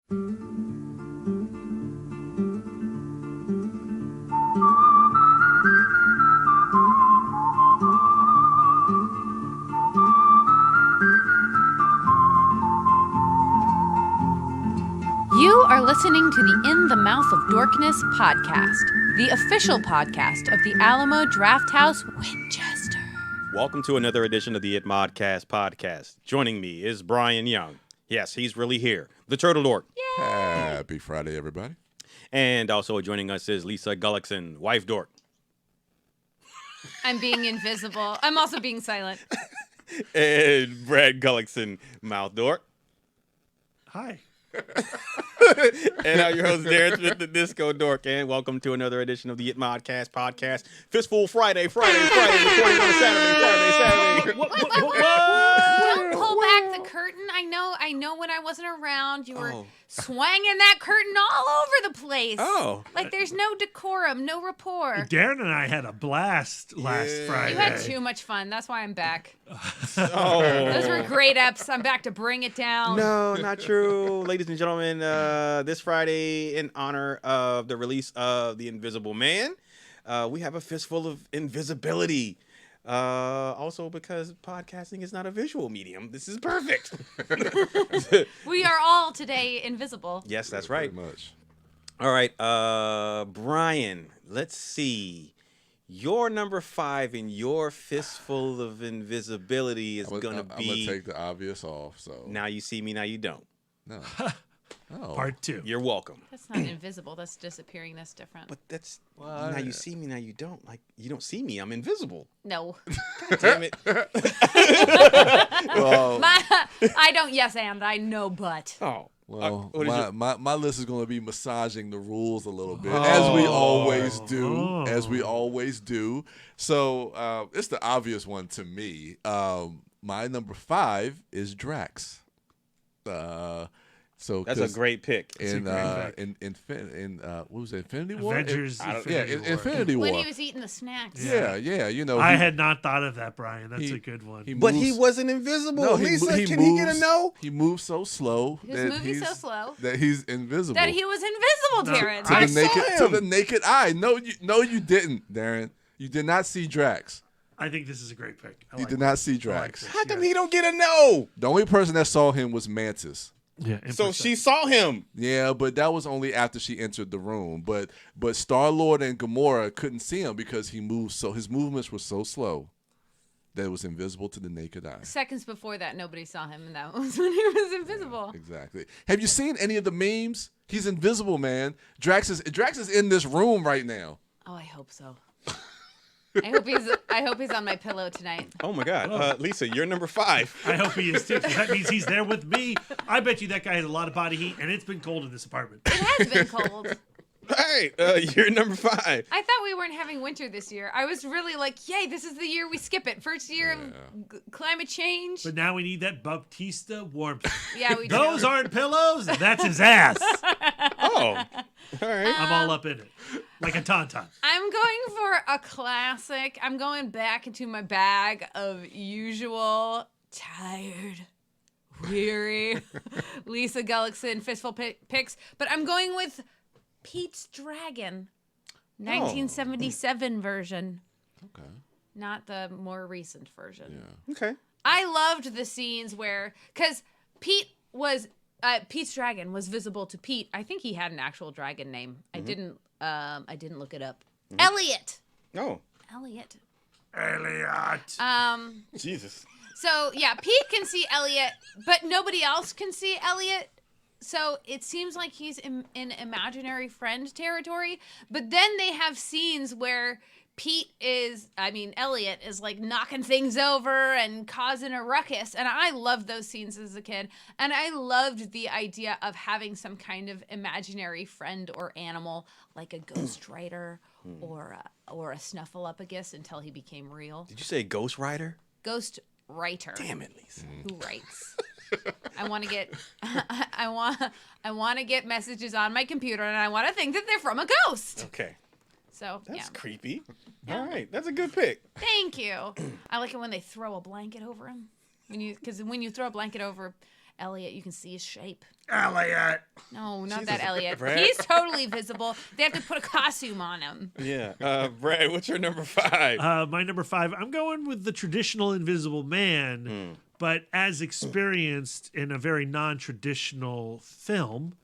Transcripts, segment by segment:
You are listening to the In the Mouth of Dorkness podcast, the official podcast of the Alamo Drafthouse, Winchester. Welcome to another edition of the It Modcast podcast. Joining me is Brian Young. Yes, he's really here. The Turtle Dork. Yay! Happy Friday, everybody. And also joining us is Lisa Gullickson, wife Dork. I'm being invisible. I'm also being silent. And Brad Gullickson, mouth Dork. Hi. And I'm your host, Darren Smith, the Disco Dork. And welcome to another edition of the It Modcast podcast. Fistful Friday, recording on a Saturday. Don't pull back the curtain. I know when I wasn't around, you were swanging that curtain all over the place. Oh. Like there's no decorum, no rapport. Darren and I had a blast last Friday. You had too much fun. That's why I'm back. Oh. Those were great eps. I'm back to bring it down. No, not true. Ladies and gentlemen, this Friday, in honor of the release of The Invisible Man, we have a Fistful of Invisibility. Also because podcasting is not a visual medium. This is perfect. We are all today invisible. Yes, that's right. Pretty much. All right, Brian, let's see. Your number 5 in your Fistful of Invisibility is going to be... I'm going to take the obvious off. So Now You See Me, Now You Don't. No. Oh. Part 2. You're welcome. That's not invisible. That's disappearing. That's different. But that's... Well, now you see me, now you don't. Like, you don't see me. I'm invisible. No. God damn it. Well, I don't yes and. I know but. Oh. well what is my list is going to be massaging the rules a little bit, as we always do. As we always do. So it's the obvious one to me. My number 5 is Drax. So That's a great pick. In what was it, Infinity War? Avengers Infinity War. Infinity War. When he was eating the snacks. Yeah, you know. I had not thought of that, Brian. That's a good one. But he wasn't invisible. No, Lisa, he can moves, he get a no? He moves so slow. His movie's so slow. That he's invisible. That he was invisible, No. Darren. to the naked eye. No, you didn't, Darren. You did not see Drax. I think this is a great pick. You did not see Drax. this. How come he don't get a no? The only person that saw him was Mantis. Yeah, So she saw him. Yeah, but that was only after she entered the room. But Star-Lord and Gamora couldn't see him because his movements were so slow that it was invisible to the naked eye. Seconds before that, nobody saw him, and that was when he was invisible. Yeah, exactly. Have you seen any of the memes? He's invisible, man. Drax is in this room right now. Oh, I hope so. I hope he's on my pillow tonight. Oh, my God. Lisa, you're number 5. I hope he is too. That means he's there with me. I bet you that guy has a lot of body heat, and it's been cold in this apartment. It has been cold. Hey, you're number 5. I thought we weren't having winter this year. I was really like, yay, this is the year we skip it. First year of climate change. But now we need that Bautista warmth. Yeah, we do. Those aren't pillows. That's his ass. Oh. All right. I'm all up in it. Like a tauntaun. I'm going for a classic. I'm going back into my bag of usual tired, weary Lisa Gullickson fistful picks. But I'm going with Pete's Dragon, 1977 version. Okay. Not the more recent version. Yeah. Okay. I loved the scenes where, because Pete's dragon was visible to Pete. I think he had an actual dragon name. I didn't look it up. Elliot. Oh. Elliot. Jesus. So yeah, Pete can see Elliot, but nobody else can see Elliot. So it seems like he's in imaginary friend territory. But then they have scenes where Elliot is like knocking things over and causing a ruckus. And I loved those scenes as a kid. And I loved the idea of having some kind of imaginary friend or animal, like a ghostwriter or a snuffleupagus until he became real. Did you say Ghost Rider? Ghost writer. Damn it, Lisa. Who writes? I want to get messages on my computer, and I want to think that they're from a ghost. Okay. So That's yeah. creepy. Yeah. All right. That's a good pick. Thank you. I like it when they throw a blanket over him. Because when you throw a blanket over Elliot, you can see his shape. Elliot. No, not Jesus, that Elliot. Brad. He's totally visible. They have to put a costume on him. Yeah. Brad, what's your number 5? My number 5, I'm going with the traditional Invisible Man, but as experienced in a very non-traditional film,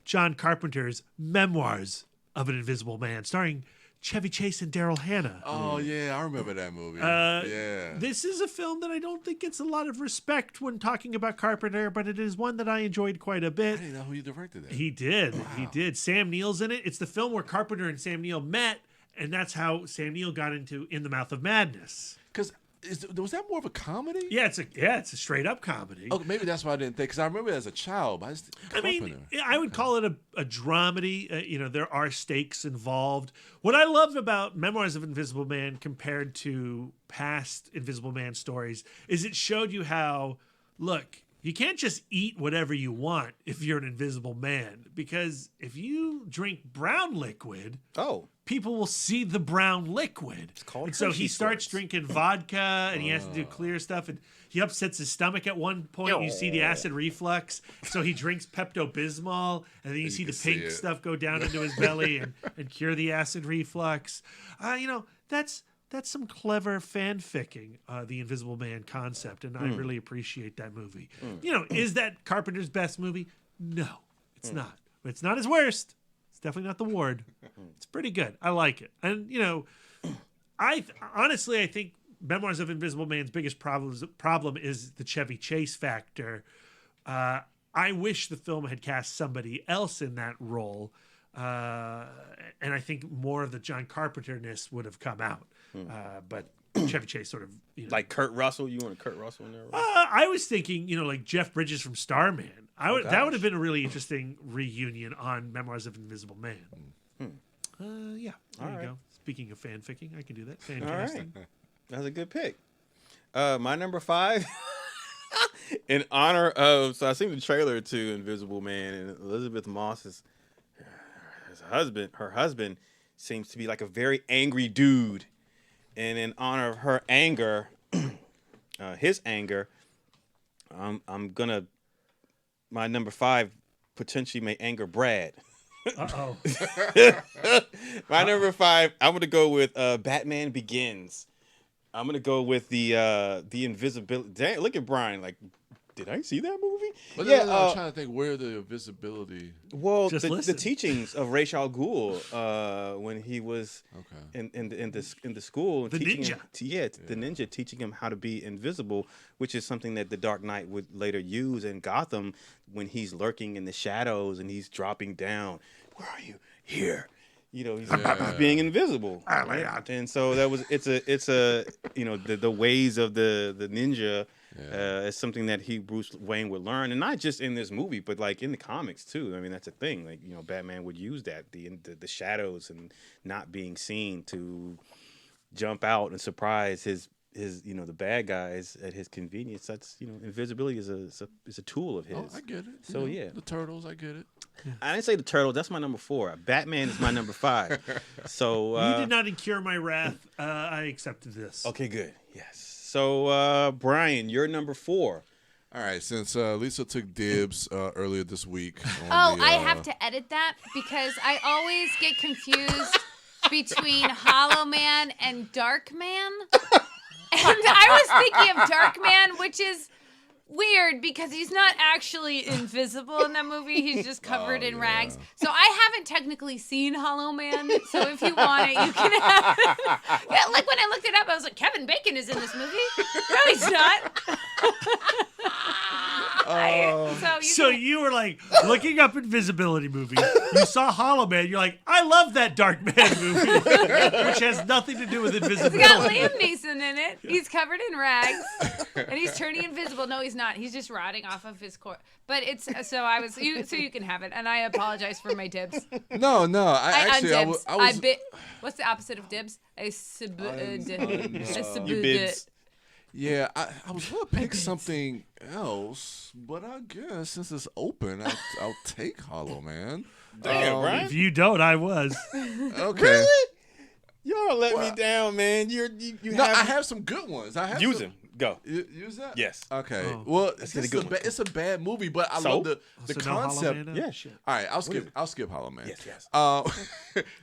John Carpenter's Memoirs of an Invisible Man, starring Chevy Chase and Daryl Hannah. Oh yeah, I remember that movie. Yeah. This is a film that I don't think gets a lot of respect when talking about Carpenter, but it is one that I enjoyed quite a I bit. didn't know who you directed that. He did. Wow. He did. Sam Neill's in it. It's the film where Carpenter and Sam Neill met, and that's how Sam Neill got into In the Mouth of Madness. Because was that more of a comedy? Yeah, it's a straight up comedy. Oh, maybe that's why I didn't think. Because I remember it as a child. But I mean, I would call it a dramedy. There are stakes involved. What I love about Memoirs of Invisible Man compared to past Invisible Man stories is it showed you how, look, you can't just eat whatever you want if you're an invisible man. Because if you drink brown liquid, people will see the brown liquid. It's called and so he Hershey starts Swords. drinking vodka and he has to do clear stuff and he upsets his stomach at one point. You see the acid reflux. So he drinks Pepto-Bismol and then you see the pink stuff go down into his belly and cure the acid reflux. That's some clever fanficking, the Invisible Man concept, and I really appreciate that movie. Is that Carpenter's best movie? No, it's not. But it's not his worst. It's definitely not The Ward. It's pretty good. I like it. And, I think Memoirs of Invisible Man's biggest problem is the Chevy Chase factor. I wish the film had cast somebody else in that role, and I think more of the John Carpenter-ness would have come out. But Chevy Chase sort of... like Kurt Russell? You want a Kurt Russell in there? I was thinking, like Jeff Bridges from Starman. That would have been a really interesting reunion on Memoirs of Invisible Man. There you go. Speaking of fanficking, I can do that. Fan casting. Right. That's a good pick. My number 5, in honor of... So I seen the trailer to Invisible Man, and Elizabeth Moss's her husband seems to be like a very angry dude. And in honor of her anger, his anger, I'm gonna... My number 5 potentially may anger Brad. Uh-oh. My number 5, I'm going to go with Batman Begins. I'm going to go with the invisibility. Dang, look at Brian. Like, did I see that movie? But yeah, I'm trying to think where the invisibility. Well, the teachings of Ra's al Ghul when he was in the school, the teaching ninja. Him, the ninja, teaching him how to be invisible, which is something that the Dark Knight would later use in Gotham when he's lurking in the shadows and he's dropping down. Where are you? Here. He's being invisible, right? And so it's a the ways of the ninja. It's something that Bruce Wayne would learn, and not just in this movie, but like in the comics too. I mean, that's a thing. Like Batman would use that the shadows and not being seen to jump out and surprise his the bad guys at his convenience. That's invisibility is a tool of his. Oh, I get it. So the turtles, I get it. I didn't say the turtles. That's my number 4. Batman is my number 5. So you did not incur my wrath. I accepted this. Okay, good. Yes. So Brian, you're number 4. All right, since Lisa took dibs earlier this week. I have to edit that because I always get confused between Hollow Man and Dark Man. And I was thinking of Dark Man, which is weird because he's not actually invisible in that movie. He's just covered in rags. So I haven't technically seen Hollow Man. So if you want it, you can have it. Yeah, like when I looked it up, I was like, Kevin Bacon is in this movie. No, he's not. So you were like looking up invisibility movies. You saw Hollow Man. You're like, I love that Dark Man movie, which has nothing to do with invisibility. It's got Liam Neeson in it. He's covered in rags, and he's turning invisible. No, he's not. He's just rotting off of his core. But it's so you can have it, and I apologize for my dibs. No. I was. What's the opposite of dibs? You bibs. Yeah, I was gonna pick something else, but I guess since it's open, I'll take Hollow Man. Damn, right? If you don't, I was. Okay. Really? Y'all let me down, man. I I have some good ones. use them. Go. Use that? Yes. Okay. Oh. Well, Let's get a good one. it's a bad movie, but I So? love the So no Hollow concept. Man? Yeah. Shit. All right, I'll skip Hollow Man. Yes.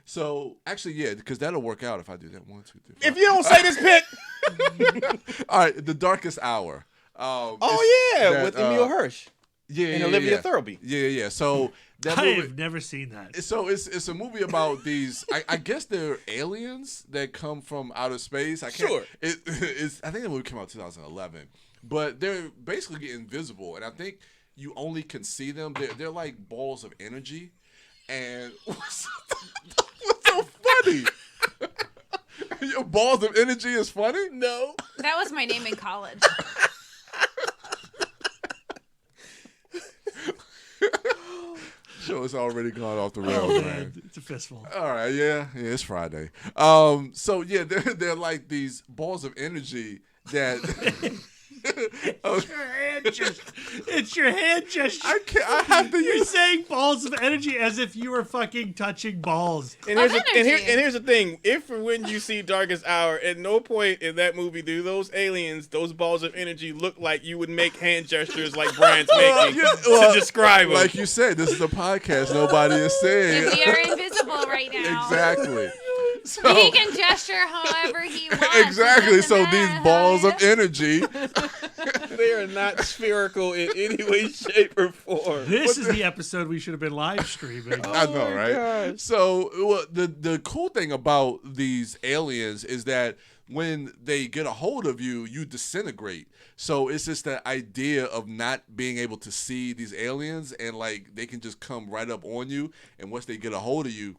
So actually, yeah, because that'll work out if I do that. 1, 2, 3, 4. If you don't say this pick. All right, The Darkest Hour. Oh yeah, that, with Emil Hirsch and Olivia yeah. Thirlby. Yeah. So that I movie. have never seen that. So it's a movie about these. I guess they're aliens that come from outer space. I can't. Sure. It's. I think the movie came out in 2011, but they're basically invisible, and I think you only can see them. They're like balls of energy, and what's so funny? Your balls of energy is funny? No. That was my name in college. Show has already gone off the Oh rails, man. man, it's a fistful. All right, yeah, it's Friday. So yeah, they're like these balls of energy that. It's your hand gesture. It's your hand gesture. I have to You're use. saying balls of energy as if you were fucking touching balls. And here's, Of and, energy. here's the thing: if or when you see Darkest Hour, at no point in that movie do those aliens, those balls of energy, look like you would make hand gestures like Brian's making to describe them. Like you said, this is a podcast. Nobody is saying We are invisible right now. exactly. So He can gesture however he wants. exactly. It So doesn't these matter balls how of he- energy. They are not spherical in any way, shape, or form. This is the episode we should have been live streaming. I know, my right? gosh. So the cool thing about these aliens is that when they get a hold of you, you disintegrate. So it's just that idea of not being able to see these aliens, and like they can just come right up on you, and once they get a hold of you,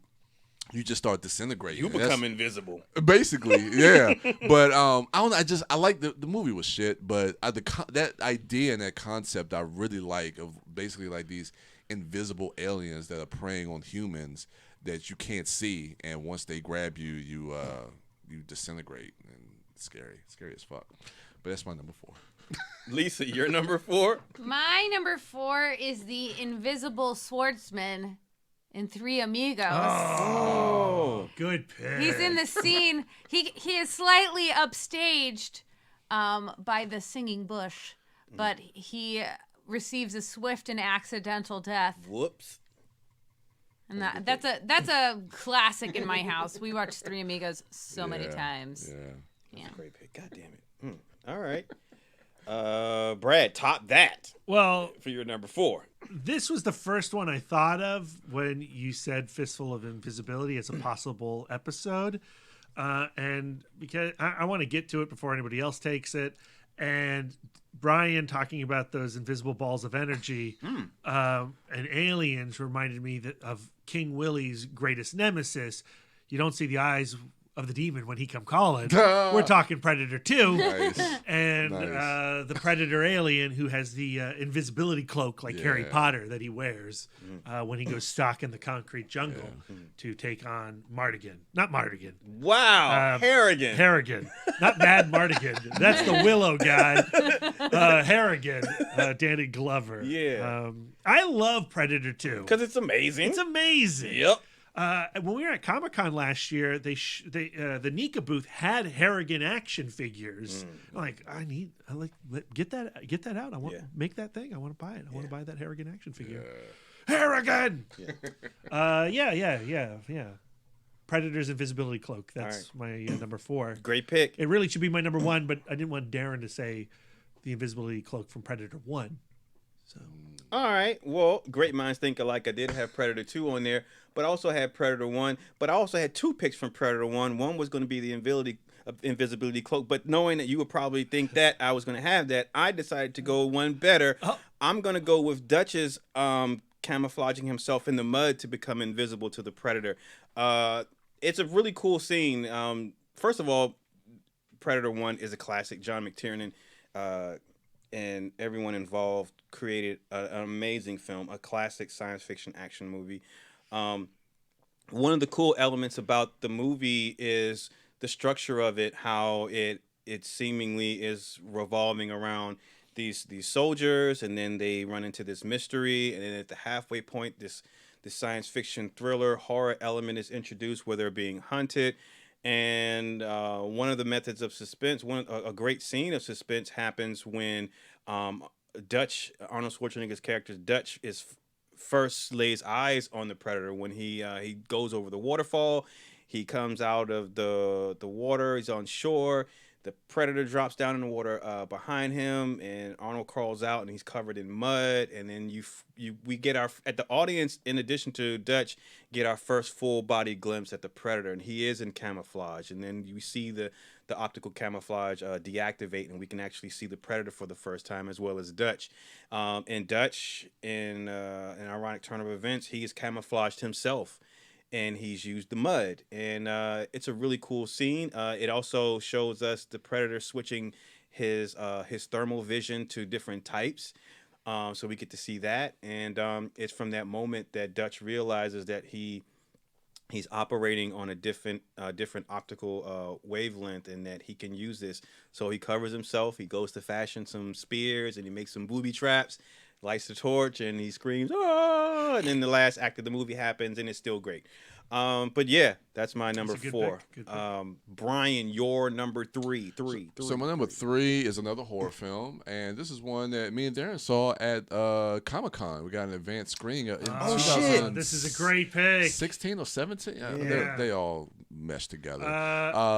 you just start disintegrating. You And that's- become invisible. basically, yeah. But I don't know. I like the movie was shit, but that idea and that concept I really like, of basically like these invisible aliens that are preying on humans that you can't see, and once they grab you, you disintegrate, and it's scary as fuck. But that's my number 4. Lisa, you're number 4. My number 4 is the invisible swordsman in Three Amigos. Oh. Good pick. He's in the scene. He is slightly upstaged by the singing bush, but he receives a swift and accidental death. Whoops. And that's a classic in my house. We watched Three Amigos so many times. Yeah. Yeah. Great pick. God damn it. All right. Brad, top that Well, for your number 4. this was the first one I thought of when you said Fistful of Invisibility as a possible episode. And because I want to get to it before anybody else takes it. And Brian talking about those invisible balls of energy and aliens reminded me of King Willie's greatest nemesis. You don't see the eyes of the demon when he come calling. We're talking Predator 2. Nice. And Nice. the Predator alien who has the invisibility cloak like Harry Potter that he wears when he goes stalking the concrete jungle to take on Mardigan. Not Mardigan. Wow. Harrigan. Harrigan. Not Mad Mardigan. That's the Willow guy. Harrigan. Danny Glover. Yeah. I love Predator 2. Because it's amazing. It's amazing. Yep. When we were at Comic-Con last year, the Nika booth had Harrigan action figures. I'm like, get that out. I want to make that thing. I want to buy it. I want to buy that Harrigan action figure. Harrigan. Yeah. Predator's invisibility cloak. That's my number 4. Great pick. It really should be my number 1, but I didn't want Darren to say the invisibility cloak from Predator 1. So All right. Well, great minds think alike. I did have Predator 2 on there, but I also had Predator 1. But I also had 2 picks from Predator 1. One was going to be the invisibility cloak. But knowing that you would probably think that I was going to have that, I decided to go one better. I'm going to go with Dutch's camouflaging himself in the mud to become invisible to the Predator. It's a really cool scene. First of all, Predator 1 is a classic. John McTiernan and everyone involved created an amazing film, a classic science fiction action movie. One of the cool elements about the movie is the structure of it, how it seemingly is revolving around these soldiers, and then they run into this mystery, and then at the halfway point, this science fiction thriller horror element is introduced where they're being hunted. And one of the methods of suspense, a great scene of suspense happens when Dutch, Arnold Schwarzenegger's character Dutch, is first lays eyes on the predator when he goes over the waterfall. He comes out of the water. He's on shore. The predator drops down in the water behind him, and Arnold crawls out, and he's covered in mud. And then we get at the audience, in addition to Dutch, get our first full body glimpse at the predator, and he is in camouflage. And then you see the optical camouflage deactivate, and we can actually see the predator for the first time, as well as Dutch. And Dutch, in an ironic turn of events, he is camouflaged himself, and he's used the mud, and it's a really cool scene. It also shows us the predator switching his thermal vision to different types, so we get to see that. And it's from that moment that Dutch realizes that he's operating on a different optical wavelength, and that he can use this. So he covers himself. He goes to fashion some spears, and he makes some booby traps, lights the torch, and he screams, "Ah!" And then the last act of the movie happens, and it's still great. But yeah, that's my number That's a good 4. pick. Good pick. Brian, your number 3. So my number 3 is another horror film, and this is one that me and Darren saw at Comic-Con. We got an advanced screening in shit. This is a great pick. 16 or 17? Yeah. They all meshed together.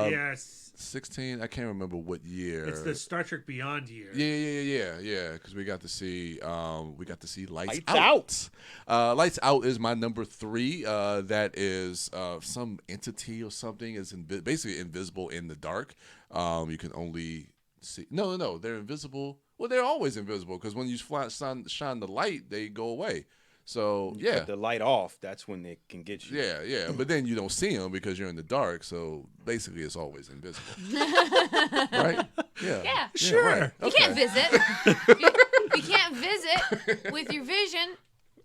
Yes. 16, I can't remember what year. It's the Star Trek Beyond year. Yeah. Because we got to see Lights Out. Out. Lights Out is my number 3. That is some entity or something is basically invisible in the dark. You can only see. No, they're invisible. Well, they're always invisible because when you shine the light, they go away. So You cut the light off, that's when they can get you. Yeah. But then you don't see them because you're in the dark. So basically, it's always invisible. Right? Yeah. Sure. Right. You Okay. can't visit. You can't visit with your vision.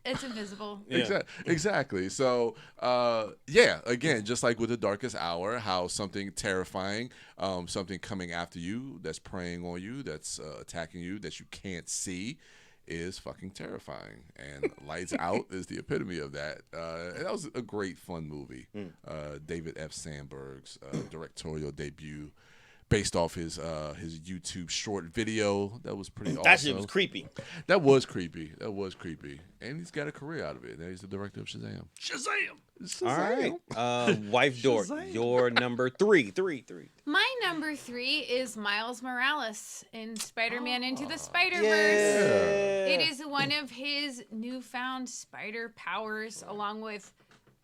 It's invisible. Yeah. Exactly. So, again, just like with The Darkest Hour, how something terrifying, something coming after you, that's preying on you, that's attacking you, that you can't see, is fucking terrifying. And Lights Out is the epitome of that. And that was a great, fun movie. David F. Sandberg's directorial debut, based off his YouTube short video. That was pretty awesome. That shit was creepy. That was creepy. And he's got a career out of it. Now he's the director of Shazam. Shazam! All right. Wife Dork, your number 3. My number 3 is Miles Morales in Spider-Man Into the Spider-Verse. Yeah. It is one of his newfound spider powers, along with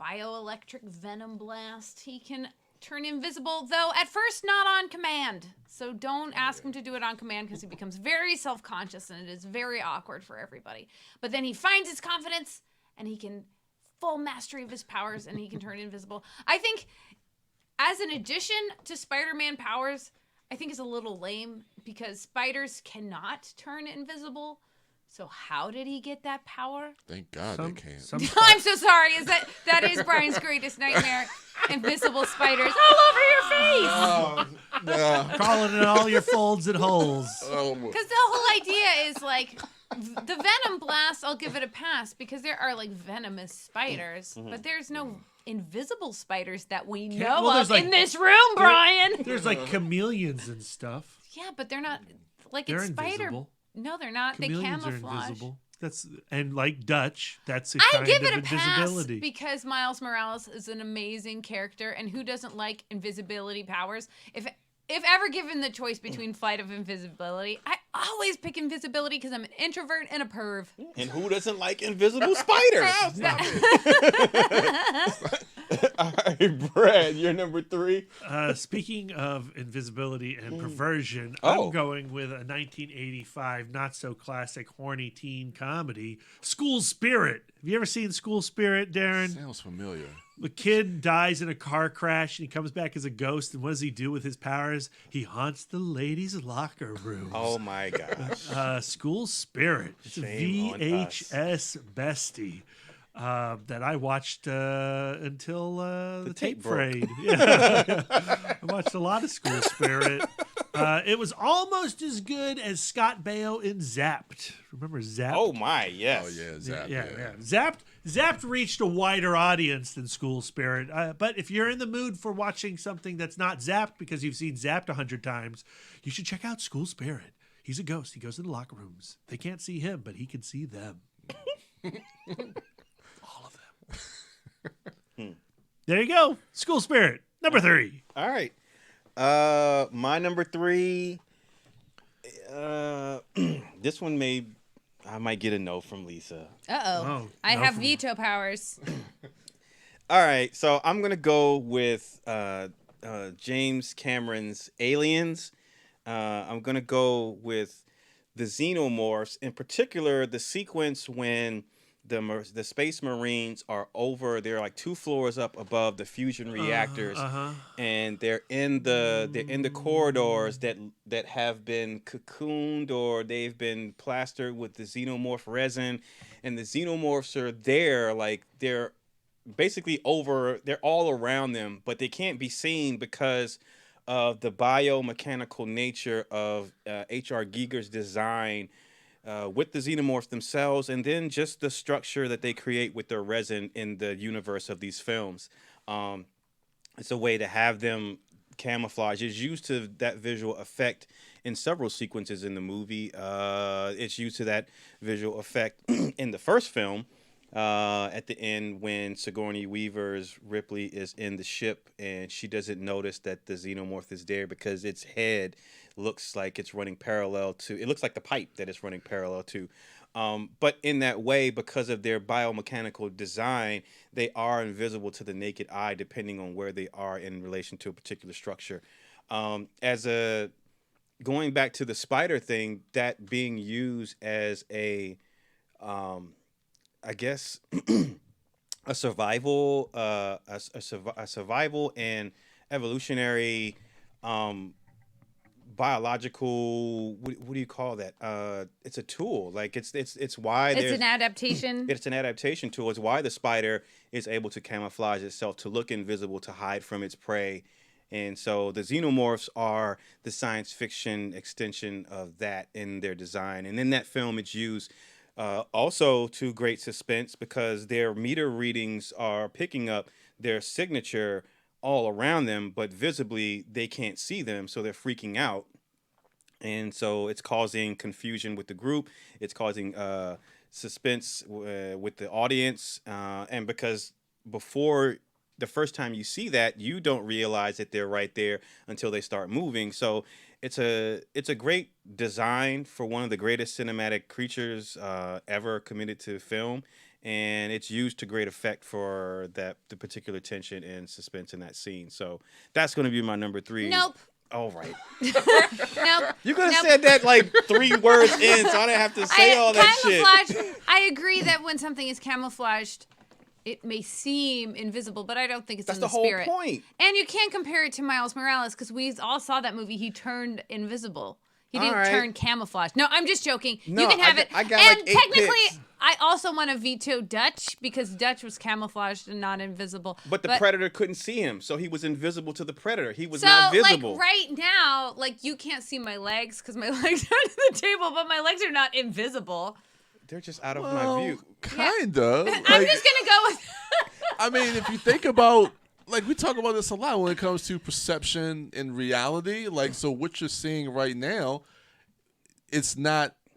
bioelectric venom blast. He can turn invisible, though at first not on command. So don't ask him to do it on command, because he becomes very self-conscious and it is very awkward for everybody. But then he finds his confidence and he can full mastery of his powers and he can turn invisible. I think as an addition to Spider-Man powers, I think it's a little lame because spiders cannot turn invisible. So how did he get that power? Thank God they can't. I'm so sorry. That is Brian's greatest nightmare? Invisible spiders all over your face. Crawling in all your folds and holes. Because the whole idea is like the venom blast. I'll give it a pass because there are like venomous spiders, but there's no invisible spiders that we know of in this room, Brian. There's like chameleons and stuff. Yeah, but they're not like They're it's spider. invisible. No, they're not. Chameleons they are camouflage. invisible. And like Dutch, that's a I kind give of it a pass invisibility. because Miles Morales is an amazing character, and who doesn't like invisibility powers? If ever given the choice between flight of invisibility, I always pick invisibility because I'm an introvert and a perv. And who doesn't like invisible spiders? All right, Brad, you're number 3. Speaking of invisibility and perversion, Oh. I'm going with a 1985 not so classic horny teen comedy, School Spirit. Have you ever seen School Spirit, Darren? Sounds familiar. The kid dies in a car crash and he comes back as a ghost. And what does he do with his powers? He haunts the ladies' locker rooms. Oh my gosh. School Spirit. It's Shame a on VHS bestie that I watched until the tape frayed. Yeah. I watched a lot of School Spirit. It was almost as good as Scott Baio in Zapped. Remember Zapped? Oh my, yes. Oh yeah, Zap. Yeah. Zapped Zapped reached a wider audience than School Spirit. But if you're in the mood for watching something that's not Zapped because you've seen Zapped 100 times, you should check out School Spirit. He's a ghost. He goes into locker rooms. They can't see him, but he can see them. All of them. There you go. School Spirit, number 3. All right. My number 3. This one I might get a no from Lisa. Uh-oh. I have veto powers. All right, so I'm gonna go with James Cameron's Aliens. I'm gonna go with the Xenomorphs, in particular the sequence when the Space Marines are over. They're like 2 floors up above the fusion reactors, and they're in the corridors that have been cocooned or they've been plastered with the xenomorph resin, and the xenomorphs are there, like they're basically they're all around them, but they can't be seen because of the biomechanical nature of H.R. Giger's design with the xenomorphs themselves, and then just the structure that they create with their resin in the universe of these films. It's a way to have them camouflage. It's used to that visual effect in several sequences in the movie. It's used to that visual effect in the first film. At the end, when Sigourney Weaver's Ripley is in the ship and she doesn't notice that the xenomorph is there because its head looks like it's running parallel to, it looks like the pipe that it's running parallel to. But in that way, because of their biomechanical design, they are invisible to the naked eye depending on where they are in relation to a particular structure. Going back to the spider thing, that being used as a I guess a survival and evolutionary biological, what do you call that? It's a tool. Like it's why it's an adaptation. It's an adaptation tool. It's why the spider is able to camouflage itself, to look invisible, to hide from its prey. And so the xenomorphs are the science fiction extension of that in their design. And in that film, it's used also to great suspense because their meter readings are picking up their signature all around them, but visibly they can't see them, so they're freaking out. And so it's causing confusion with the group. It's causing suspense with the audience. And because before the first time you see that, you don't realize that they're right there until they start moving. So it's a great design for one of the greatest cinematic creatures ever committed to film, and it's used to great effect for the particular tension and suspense in that scene. So that's going to be my number 3. Nope. All right. Nope. You could have said that like 3 words in, so I didn't have to say all that shit. I agree that when something is camouflaged, it may seem invisible, but I don't think it's That's in the whole spirit. point. And you can't compare it to Miles Morales because we all saw that movie. He turned invisible. He didn't turn camouflage. No, I'm just joking. No, you can have it. I got and like 8 technically, picks. I also want to veto Dutch because Dutch was camouflaged and not invisible. But the predator couldn't see him, so he was invisible to the predator. He was not visible. Like right now, like you can't see my legs because my legs are under the table, but my legs are not invisible. They're just out of my view. Kinda. Yeah. I'm just gonna go with. I mean, if you think about, like, we talk about this a lot when it comes to perception and reality. Like, so what you're seeing right now, it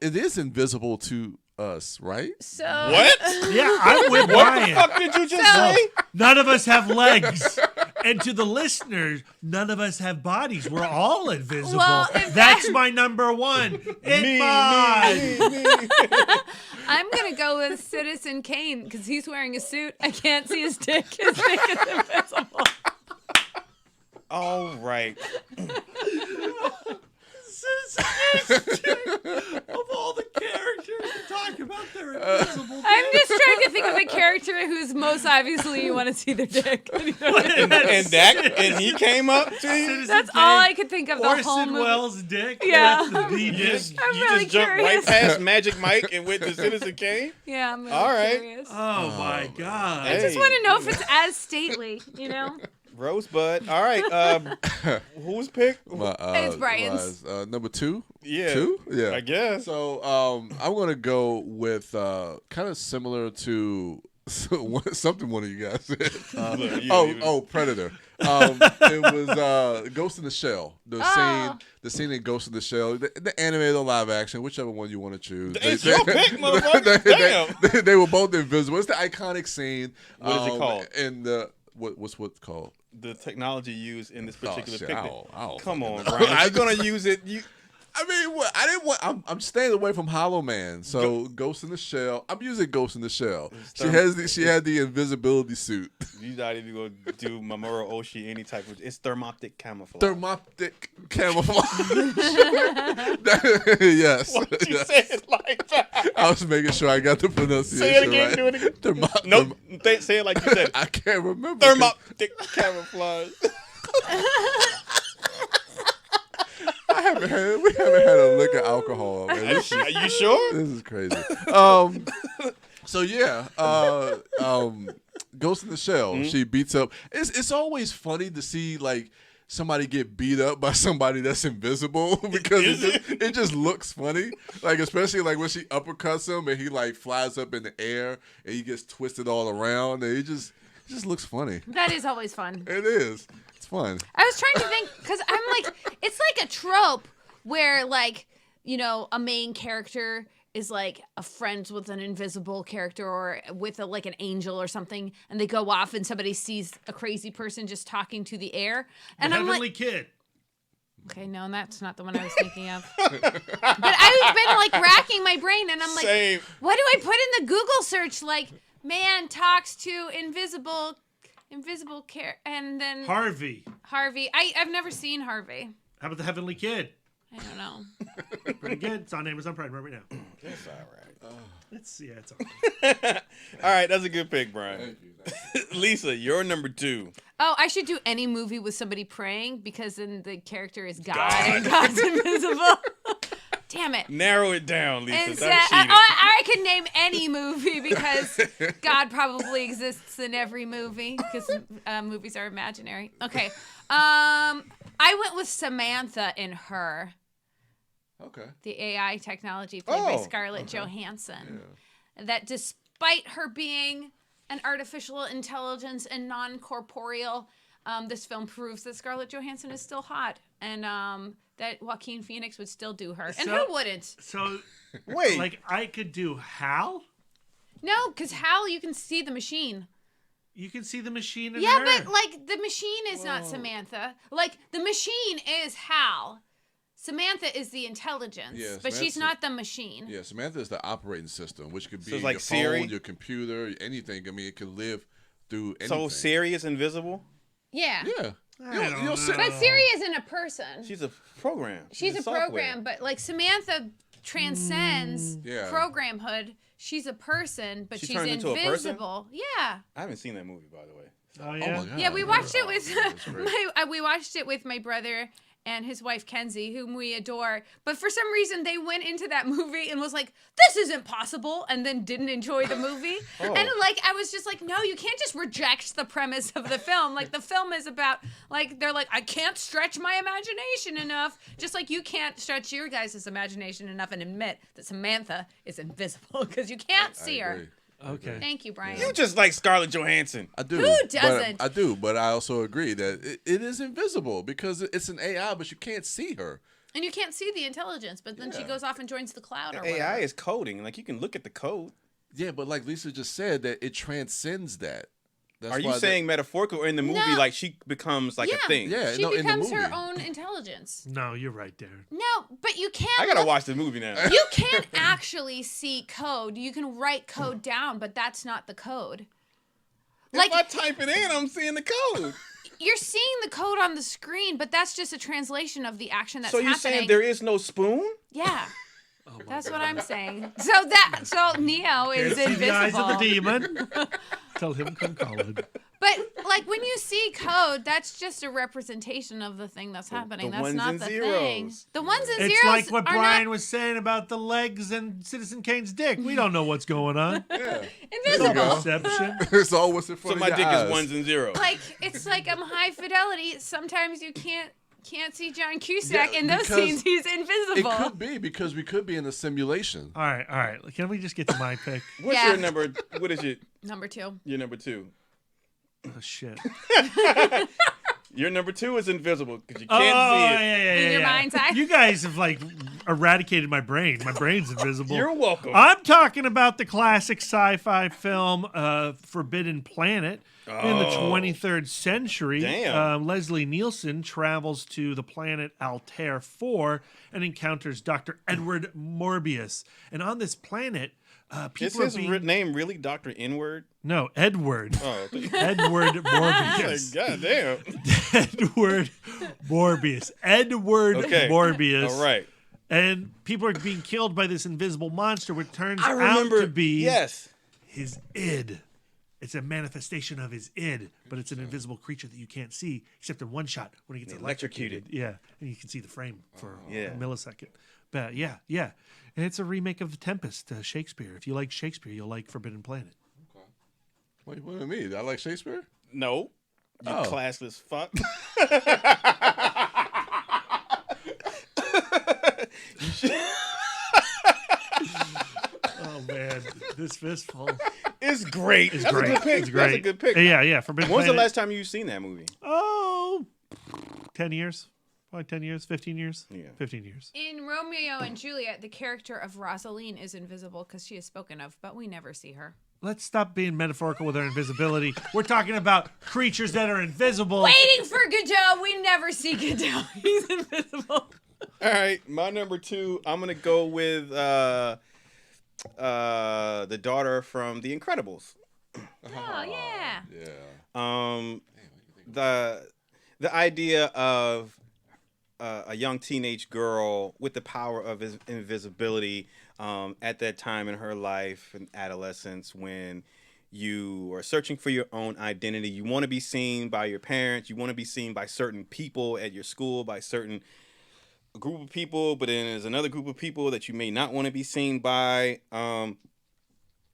is invisible to us, right? So What? Yeah, I'm with What Brian. the fuck did you just say? None of us have legs. And to the listeners, none of us have bodies. We're all invisible. Well, That's my number 1. In mine. I'm gonna go with Citizen Kane because he's wearing a suit. I can't see his dick. His dick is invisible. All right. Of all the characters to talk about, they're invisible. I'm just trying to think of a character who's most obviously you want to see their dick. And he came up to you? That's all I could think of the whole Orson movie. Welles' dick. Yeah. That's the dick. I'm You really just jumped right curious. past Magic Mike and went to Citizen Kane? Yeah, I'm really All right. curious. Oh my God. I just want to know if it's as stately, you know? Rosebud. All right. Who's pick? It's Brian's. Number 2? Yeah. 2? Yeah. I guess. So I'm going to go with kind of similar to Something one of you guys said. Look, you- Predator. It was Ghost in the Shell. The scene in Ghost in the Shell, the animated or live action, whichever one you want to choose. It's your pick, motherfucker. Damn. They were both invisible. It's the iconic scene. What is it called? And the what's called? The technology used in this particular shit, picnic. I don't Come fucking on, know. Brian. If you're gonna use it, I mean, what? I didn't want. I'm staying away from Hollow Man. So Ghost in the Shell. I'm using Ghost in the Shell. She had the invisibility suit. you're not even gonna do Mamoru Oshii any type of. It's thermoptic camouflage. Thermoptic camouflage. Yes. Why'd you Yes. say it like that? I was making sure I got the pronunciation Say it again. right. Do it again. Thermo- Nope. Say it like you said. I can't remember. Thermoptic camouflage. We haven't had a lick of alcohol. Man. Are you sure? This is crazy. So yeah, Ghost in the Shell. She beats up. It's always funny to see like somebody get beat up by somebody that's invisible because it just looks funny. Like especially like when she uppercuts him and he like flies up in the air and he gets twisted all around and it just looks funny. That is always fun. It is. It's fun. I was trying to think because I'm like, it's like a trope where like, you know, a main character is like a friends with an invisible character or with like an angel or something, and they go off and somebody sees a crazy person just talking to the air, and The I'm Heavenly like, Kid. okay, no, that's not the one I was thinking of. But I've been like racking my brain, and I'm like, Same. what do I put in the Google search? Like, man talks to invisible and then Harvey. Harvey. I've never seen Harvey. How about The Heavenly Kid? I don't know. Pretty good. It's on Amazon Prime right now. It's all right. It's all All right, that's a good pick, Brian. Lisa, you're number 2. Oh, I should do any movie with somebody praying because then the character is God. God. And God's invisible. Damn it. Narrow it down, Lisa. Instead, That's cheating. I could name any movie because God probably exists in every movie because movies are imaginary. Okay. I went with Samantha in Her, Okay. the AI technology played by Oh, Scarlett Johansson. That despite her being an artificial intelligence and non-corporeal, this film proves that Scarlett Johansson is still hot and that Joaquin Phoenix would still do her. And who wouldn't? So, Wait. like, I could do Hal. No, because Hal, you can see the machine. You can see the machine in Yeah, her. but like the machine is not Samantha. Like the machine is Hal. Samantha is the intelligence, Yeah, but she's Samantha- not the machine. Yeah, Samantha is the operating system, which could be So it's like your Siri? phone, your computer, anything. I mean, it can live through anything. So Siri is invisible? Yeah. Yeah. I don't know. But Siri isn't a person. She's a program. She's a software. program, but like Samantha transcends Yeah. programhood. She's a person, but She she's turns into a person? invisible. Yeah. I haven't seen that movie, by the way. Oh, Oh yeah. my god. Yeah, we watched it with That's great. we watched it with my brother and his wife Kenzie, whom we adore. But for some reason, they went into that movie and was like, "This isn't possible," and then didn't enjoy the movie. Oh. And like, I was just like, "No, you can't just reject the premise of the film. Like, the film is about like they're like, I can't stretch my imagination enough, just like you can't stretch your guys' imagination enough and admit that Samantha is invisible because you can't see I her." agree. Okay. Thank you, Brian. You just like Scarlett Johansson. I do. Who but- doesn't? I do, but I also agree that it is invisible because it's an AI, but you can't see her. And you can't see the intelligence, but then she goes off and joins the cloud or AI whatever. is coding. Like, you can look at the code. Yeah, but like Lisa just said, that it transcends that. That's Are you why saying metaphorical or in the movie, No. like she becomes like Yeah. a thing? Yeah, She no, in the becomes her movie. own intelligence. No, you're right, Darren. No, but you can't. I gotta look- watch the movie now. You can't actually see code. You can write code down, but that's not the code. Like, if I type it in, I'm seeing the code. you're seeing the code on the screen, but that's just a translation of the action that's So you're happening. saying there is no spoon? Yeah. Oh That's what I'm saying. So Neo is See the eyes of the invisible. demon. Tell him come calling. But like when you see code, that's just a representation of the thing that's happening. the That's ones not and the zeros. thing. The ones and It's zeros like what are Brian not was saying about the legs and Citizen Kane's dick. We don't know what's going on. Yeah. invisible. Perception. It's all what's in So front my of your dick eyes. is ones and zeros. Like it's like I'm high fidelity. Sometimes you can't can't see John Cusack Yeah, in those because scenes. He's It invisible. could be because we could be in a simulation. All right. Can we just get to my pick? What's Yeah. your number? What is it? Number 2. Your number 2. Oh shit. Your number 2 is invisible because you Oh, can't see it. yeah. In your mind's eye? You guys have like eradicated my brain. My brain's invisible. You're welcome. I'm talking about the classic sci-fi film Forbidden Planet in the 23rd century. Damn. Leslie Nielsen travels to the planet Altair 4 and encounters Dr. Edward Morbius. And on this planet, Is people his are being... name really Dr. N-word? No, Edward. Oh, Edward Morbius. God damn. Edward Morbius. Edward Okay. Morbius. All right. And people are being killed by this invisible monster, which turns I out remember. to be Yes. his id. It's a manifestation of his id, but it's an invisible creature that you can't see, except in one shot when he gets electrocuted. Yeah, and you can see the frame for a millisecond. But yeah. And it's a remake of The Tempest, Shakespeare. If you like Shakespeare, you'll like Forbidden Planet. Wait, what do you mean? I like Shakespeare? No. You Oh. classless fuck. Oh man, this fistful. It's great. It's That's great. a good pick. It's great. That's a good pick. Yeah. Forbidden When's the Planet. last time you've seen that movie? Oh, 10 years. Probably 10 years, 15 years. Yeah. 15 years. In Romeo and Juliet, the character of Rosaline is invisible because she is spoken of, but we never see her. Let's stop being metaphorical with our invisibility. We're talking about creatures that are invisible. Waiting for Godot, we never see Godot. He's invisible. All right, my number 2, I'm going to go with the daughter from The Incredibles. Oh, yeah. Yeah. The idea of a young teenage girl with the power of invisibility at that time in her life and adolescence when you are searching for your own identity. You want to be seen by your parents. You want to be seen by certain people at your school, by certain group of people, but then there's another group of people that you may not want to be seen by.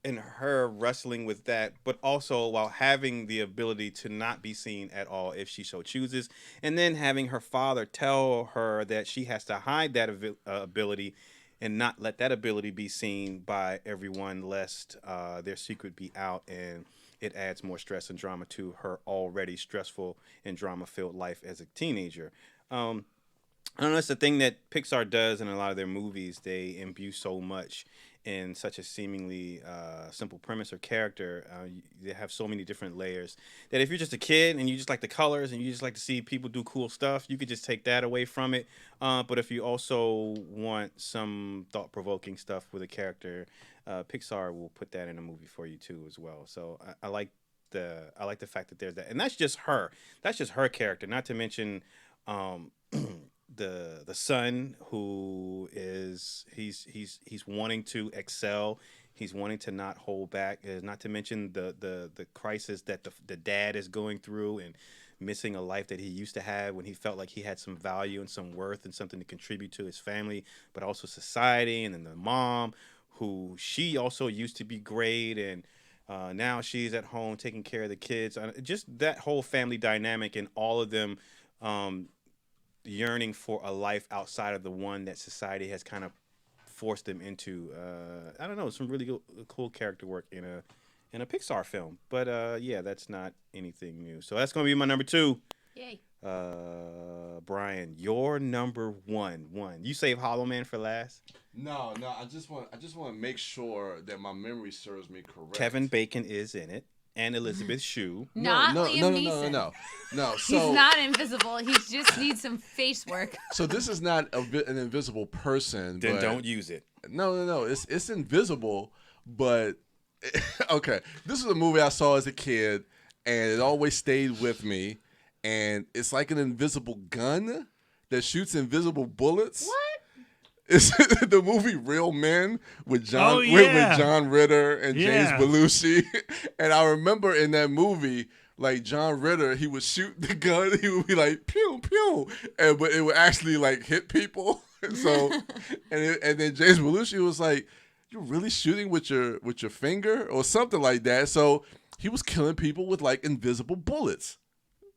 And her wrestling with that, but also while having the ability to not be seen at all if she so chooses, and then having her father tell her that she has to hide that ability and not let that ability be seen by everyone lest their secret be out, and it adds more stress and drama to her already stressful and drama-filled life as a teenager. I don't know, it's the thing that Pixar does in a lot of their movies. They imbue so much in such a seemingly simple premise or character. They have so many different layers that if you're just a kid and you just like the colors and you just like to see people do cool stuff, you could just take that away from it. But if you also want some thought-provoking stuff with a character, Pixar will put that in a movie for you too as well. So I like the fact that there's that, and that's just her. That's just her character. Not to mention the son who is he's wanting to excel. He's wanting to not hold back. Not to mention the crisis that the dad is going through and missing a life that he used to have when he felt like he had some value and some worth and something to contribute to his family, but also society. And then the mom, who she also used to be great, and now she's at home taking care of the kids. Just that whole family dynamic and all of them yearning for a life outside of the one that society has kind of forced them into. I don't know, some really cool character work in a Pixar film. But yeah, that's not anything new. So that's gonna be my number 2. Yay. Brian, your number one. You save Hollow Man for last. No. I just want to make sure that my memory serves me correct. Kevin Bacon is in it, and Elizabeth Shue. Not no, Liam Neeson. No. So He's not invisible. He just needs some face work. So this is not an invisible person. Then but don't use it. No. It's invisible, but okay. This is a movie I saw as a kid, and it always stayed with me. And it's like an invisible gun that shoots invisible bullets. What? It's the movie Real Men with John with John Ritter and James Belushi. And I remember in that movie, like John Ritter, he would shoot the gun, he would be like pew pew, but it would actually like hit people. So and then James Belushi was like, "You're really shooting with your finger or something like that." So he was killing people with like invisible bullets.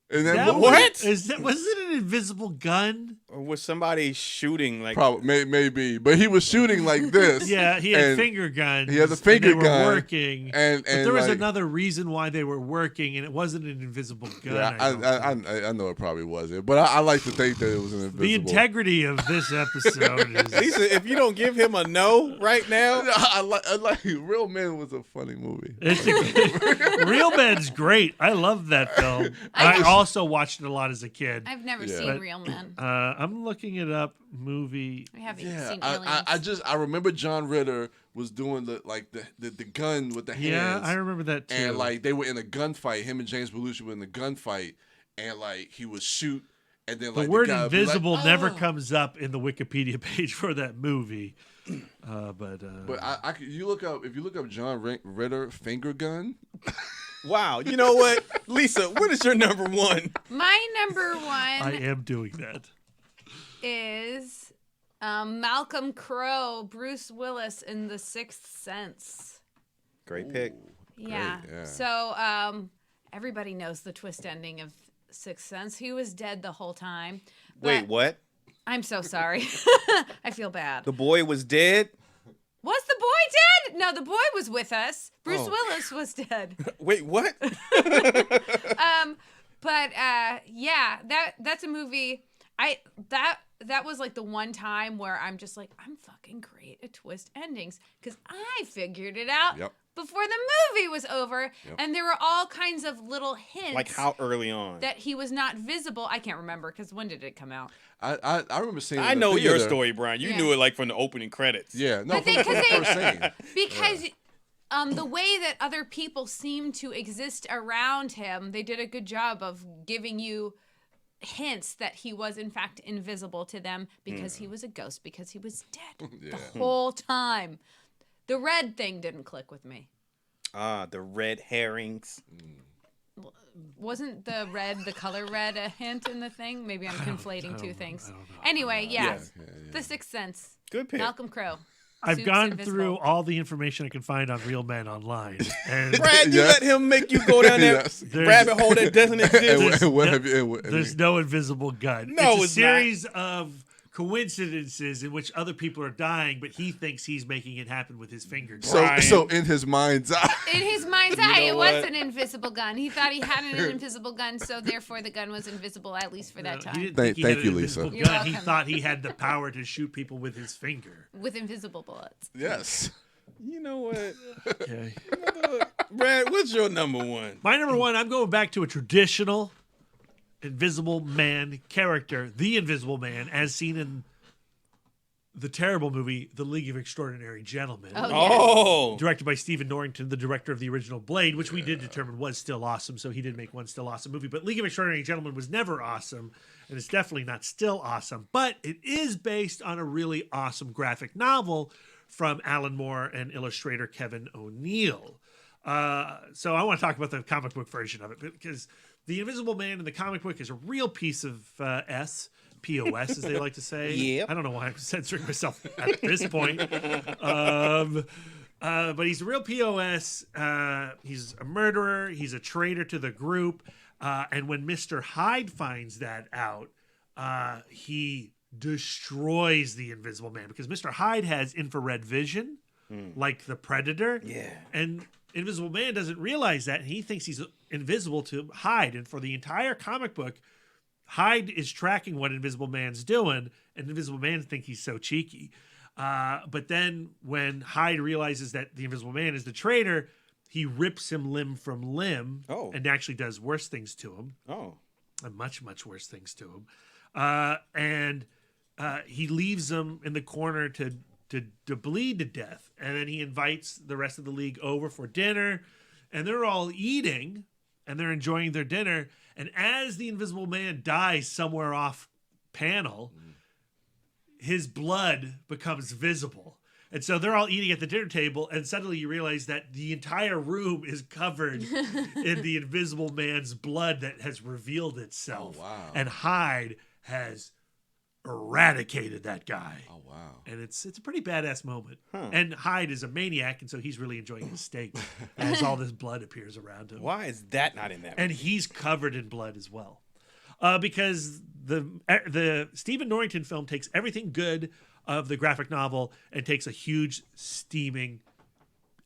In that That movie? What? was it an invisible gun? Or was somebody shooting like? Probably, maybe. But he was shooting like this. Yeah, he had and finger guns. He had the finger and they gun. were working. And but there was like, another reason why they were working, and it wasn't an invisible gun. Yeah, I don't think. I know it probably wasn't, but I like to think that it was an invisible. The integrity of this episode is. Lisa, if you don't give him a no right now, I like Real Men was a funny movie. Real Men's great. I love that film. I also watched it a lot as a kid. I've never Yeah. seen But, Real Men. I'm looking it up. Movie. I haven't Yeah, seen Aliens. I remember John Ritter was doing the gun with the hands. Yeah, I remember that too. And like they were in a gunfight. Him and James Belushi were in a gunfight, and like he would shoot, and then like the word guy would be like, invisible never "Oh." comes up in the Wikipedia page for that movie. But You look up if you look up John Ritter finger gun. wow. You know what, Lisa? What is your number one? My number I one am doing that. is Malcolm Crowe, Bruce Willis in The Sixth Sense. Great pick. Yeah. Great, yeah. So everybody knows the twist ending of Sixth Sense. He was dead the whole time. Wait, But- what? I'm so sorry. I feel bad. The boy was dead. Was the boy dead? No, the boy was with us. Bruce Oh. Willis was dead. Wait, what? But yeah, that's a movie. That was like the one time where I'm just like, I'm fucking great at twist endings because I figured it out Yep. before the movie was over, and there were all kinds of little hints. Like how early on? that he was not visible. I can't remember because when did it come out? I remember seeing. it I in the know your theater. story, Brian. You Yeah. knew it like from the opening credits. Yeah, no, But they- from the 'cause they- first scene. Because the way that other people seem to exist around him, they did a good job of giving you hints that he was in fact invisible to them because he was a ghost, because he was dead Yeah. the whole time. The red thing didn't click with me. The red herrings. Wasn't the color red a hint in the thing? Maybe I'm conflating two things. I don't know. Anyway, yeah. Yeah. The Sixth Sense. Good pick. Malcolm Crowe. I've Suits gone invisible. through all the information I can find on Real Men online, and Brad, you Yeah. let him make you go down there Yes. rabbit hole that doesn't exist. And what have you? there's no invisible gun. No, it's a it's series of coincidences in which other people are dying, but he thinks he's making it happen with his fingers. Brian. So in his mind's eye. In his mind's You eye, know it what? was an invisible gun. He thought he had an invisible gun, so therefore the gun was invisible, at least for that He time. didn't Thank- think he had thank an you, Lisa. invisible You're gun. He welcome. thought he had the power to shoot people with his finger. With invisible bullets. Yes. You know what? Okay. Brad, what's your number one? My number one, I'm going back to a traditional Invisible Man character, the Invisible Man, as seen in the terrible movie, The League of Extraordinary Gentlemen. Oh, Oh, Directed by Stephen Norrington, the director of the original Blade, which we did determine was still awesome, so he did make one still awesome movie. But League of Extraordinary Gentlemen was never awesome, and it's definitely not still awesome. But it is based on a really awesome graphic novel from Alan Moore and illustrator Kevin O'Neill. So I want to talk about the comic book version of it, because the Invisible Man in the comic book is a real piece of POS, as they like to say. Yep. I don't know why I'm censoring myself at this point. But he's a real POS. He's a murderer. He's a traitor to the group. And when Mr. Hyde finds that out, he destroys the Invisible Man, because Mr. Hyde has infrared vision, like the Predator. yeah. And Invisible Man doesn't realize that, and he thinks he's invisible to Hyde. And for the entire comic book, Hyde is tracking what Invisible Man's doing, and Invisible Man thinks he's so cheeky. But then when Hyde realizes that the Invisible Man is the traitor, he rips him limb from limb, Oh. and actually does worse things to him, Oh, and much, much worse things to him. And he leaves him in the corner to bleed to death. And then he invites the rest of the league over for dinner, and they're all eating, and they're enjoying their dinner. And as the Invisible Man dies somewhere off panel, his blood becomes visible. And so they're all eating at the dinner table, and suddenly you realize that the entire room is covered in the Invisible Man's blood that has revealed itself. Oh, wow. And Hyde has eradicated that guy. Oh wow. And it's a pretty badass moment. Huh. And Hyde is a maniac, and so he's really enjoying his steak as all this blood appears around him. Why is that not in that? And he's covered in blood as well. Because the Stephen Norrington film takes everything good of the graphic novel and takes a huge, steaming,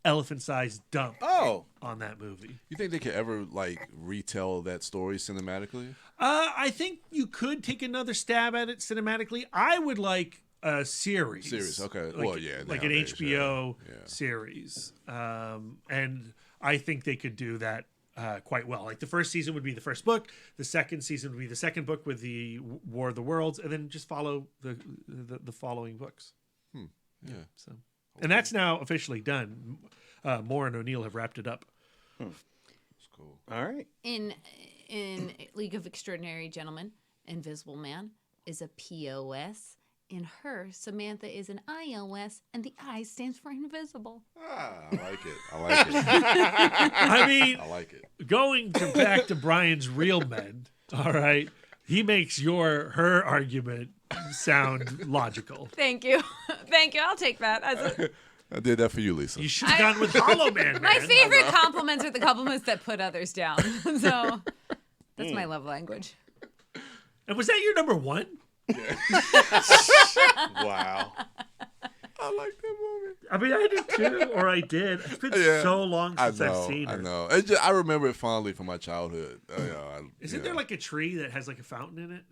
elephant-sized dump on that movie. You think they could ever like retell that story cinematically? I think you could take another stab at it cinematically. I would like a series. Okay. Like, Well, yeah, like an nowadays, HBO yeah. series. And I think they could do that quite well. Like the first season would be the first book, the second season would be the second book with the War of the Worlds, and then just follow the following books. Yeah. So, and that's now officially done. Moore and O'Neill have wrapped it up. That's cool. All right. In League of Extraordinary Gentlemen, Invisible Man is a POS. In her, Samantha is an iOS, and the I stands for invisible. Ah, I like it. I like it. I mean, I like it. going back to Brian's real men, all right, he makes her argument sound logical. Thank you. Thank you. I'll take that. I did that for you, Lisa. You should have gone with Hollow Man, man. My favorite compliments are the compliments that put others down. So that's my love language. And was that your number one? Wow. I like that movie. I mean, I did too, or I did. It's been so long since I've seen her. I know. It's just, I remember it fondly from my childhood. Isn't there like a tree that has like a fountain in it?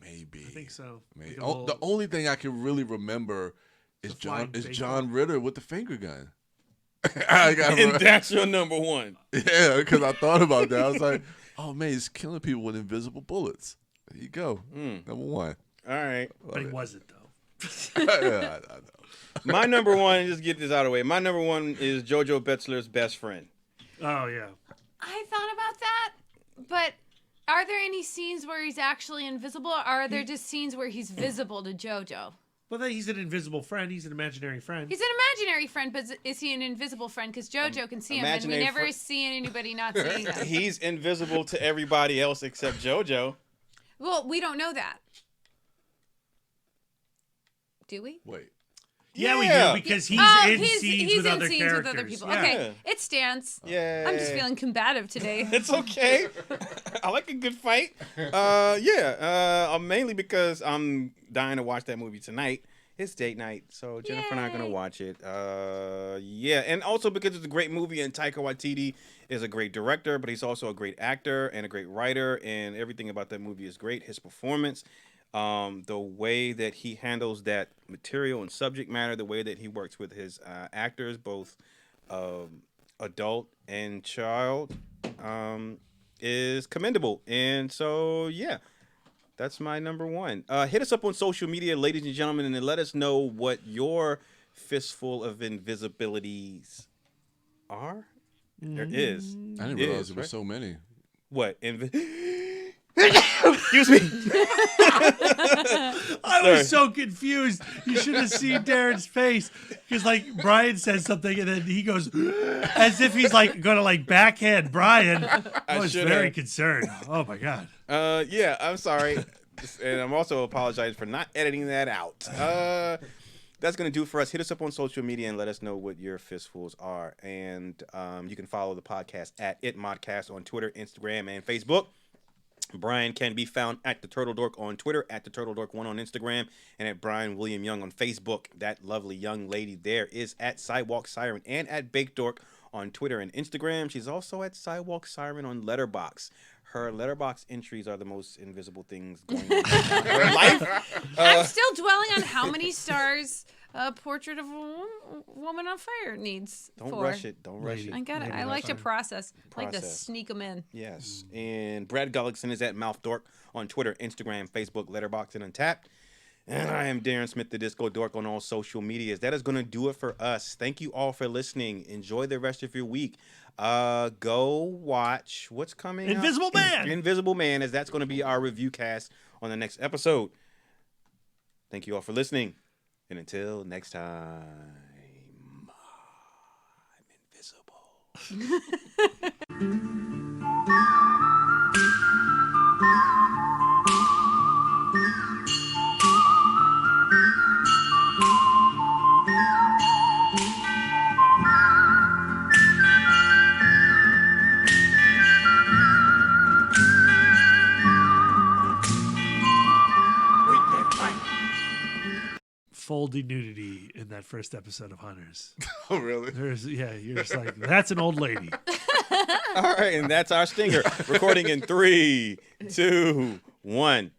Maybe. I think so. Maybe. Like a little- The only thing I can really remember is flying John Ritter with the finger gun. And that's your number one. Yeah, because I thought about that. I was like, oh man, he's killing people with invisible bullets. There you go. Number one. All right. But he wasn't though. Yeah, I know. My number one, just get this out of the way. My number one is Jojo Betzler's best friend. Oh yeah. I thought about that, but are there any scenes where he's actually invisible, or are there just scenes where he's visible to JoJo? Well, then he's an invisible friend. He's an imaginary friend. He's an imaginary friend, but is he an invisible friend? Because JoJo can see him, and we imaginary never see anybody not seeing him. He's invisible to everybody else except JoJo. Well, we don't know that. Do we? Wait. Yeah, we Yeah. do because he's in scenes with other characters. with other people. Yeah. Okay, it stands. Yeah. I'm just feeling combative today. It's okay. I like a good fight. Mainly because I'm dying to watch that movie tonight. It's date night, so Jennifer and I are gonna Yay. watch it. And also because it's a great movie, and Taika Waititi is a great director, but he's also a great actor and a great writer, and everything about that movie is great. His performance, the way that he handles that material and subject matter, the way that he works with his actors, both adult and child, is commendable. And so, yeah, that's my number one. Hit us up on social media, ladies and gentlemen, and then let us know what your Fistful of Invisibilities are. There is. I didn't realize there were so many. What? Excuse me. I was so confused. You should have seen Darren's face because, like, Brian says something and then he goes as if he's like going to like backhand Brian. I was should very have. concerned. Oh my god. Yeah, I'm sorry. And I'm also apologizing for not editing that out. That's going to do it for us. Hit us up on social media and let us know what your fistfuls are. And you can follow the podcast at ItModcast on Twitter, Instagram, and Facebook. Brian can be found at The Turtle Dork on Twitter, at The Turtle Dork 1 on Instagram, and at Brian William Young on Facebook. That lovely young lady there is at Sidewalk Siren and at Baked Dork on Twitter and Instagram. She's also at Sidewalk Siren on Letterboxd. Her Letterboxd entries are the most invisible things going on in her life. I'm still dwelling on how many stars a portrait of a woman on fire needs. Don't for. rush it. Don't rush it. I got it. I like to process. I like to sneak them in. Yes. And Brad Gullickson is at Mouth Dork on Twitter, Instagram, Facebook, Letterboxd, and Untapped. And I am Darren Smith, the Disco Dork, on all social medias. That is going to do it for us. Thank you all for listening. Enjoy the rest of your week. Go watch what's coming Invisible up. Man. Invisible Man, as that's going to be our review cast on the next episode. Thank you all for listening. And until next time, I'm invisible. oldie nudity in that first episode of Hunters. Oh, really? You're just like, that's an old lady. All right, and that's our stinger. Recording in 3, 2, 1.